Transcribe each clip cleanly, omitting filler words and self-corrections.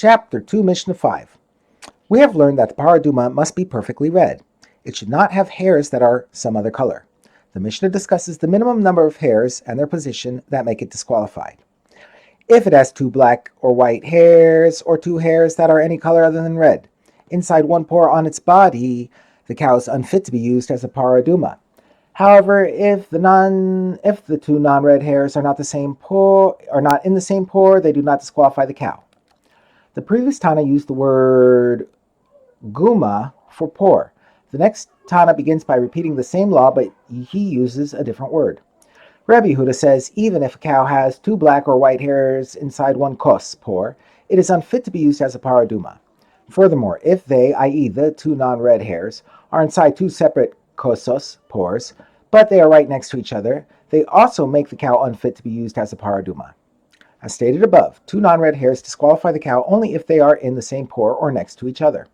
Chapter 2, Mishnah 5. We have learned that the Parah must be perfectly red. It should not have hairs that are some other color. The Mishnah discusses the minimum number of hairs and their position that make it disqualified. If it has 2 black or white hairs, or 2 hairs that are any color other than red, inside one pore on its body, the cow is unfit to be used as a Parah. However, if the 2 non-red hairs are not in the same pore, they do not disqualify the cow. The previous Tana used the word guma for pore. The next Tana begins by repeating the same law, but he uses a different word. Rabbi Yehuda says, even if a cow has 2 black or white hairs inside one kos pore, it is unfit to be used as a Parah. Furthermore, if they, i.e. the 2 non-red hairs, are inside 2 separate kosos pores, but they are right next to each other, they also make the cow unfit to be used as a Parah. As stated above, 2 non-red hairs disqualify the cow only if they are in the same pore or next to each other.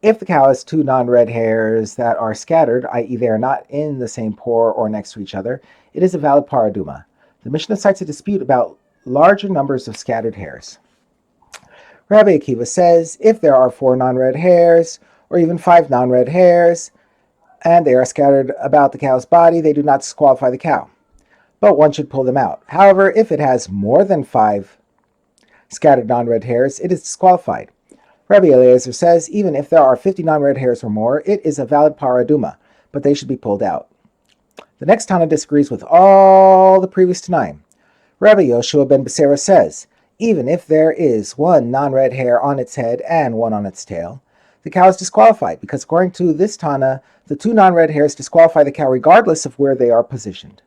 If the cow has 2 non-red hairs that are scattered, i.e. they are not in the same pore or next to each other, it is a valid Parah. The Mishnah cites a dispute about larger numbers of scattered hairs. Rabbi Akiva says, if there are 4 non-red hairs, or even 5 non-red hairs, and they are scattered about the cow's body, they do not disqualify the cow, but one should pull them out. However, if it has more than 5 scattered non-red hairs, it is disqualified. Rabbi Eliezer says, even if there are 50 non-red hairs or more, it is a valid Parah, but they should be pulled out. The next Tana disagrees with all the previous Tanaim. Rabbi Yoshua ben Becerra says, even if there is 1 non-red hair on its head and 1 on its tail, the cow is disqualified, because according to this Tana, the 2 non-red hairs disqualify the cow regardless of where they are positioned.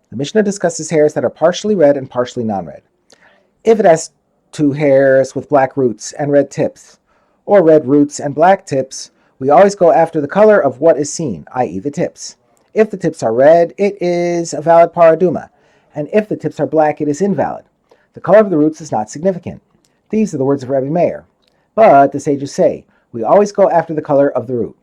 The Mishnah discusses hairs that are partially red and partially non-red. If it has 2 hairs with black roots and red tips, or red roots and black tips, we always go after the color of what is seen, i.e. the tips. If the tips are red, it is a valid Parah, and if the tips are black, it is invalid. The color of the roots is not significant. These are the words of Rabbi Meir. But the sages say, we always go after the color of the root.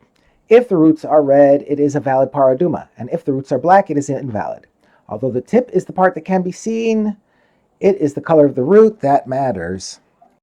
If the roots are red, it is a valid Parah, and if the roots are black, it is invalid. Although the tip is the part that can be seen, it is the color of the root that matters.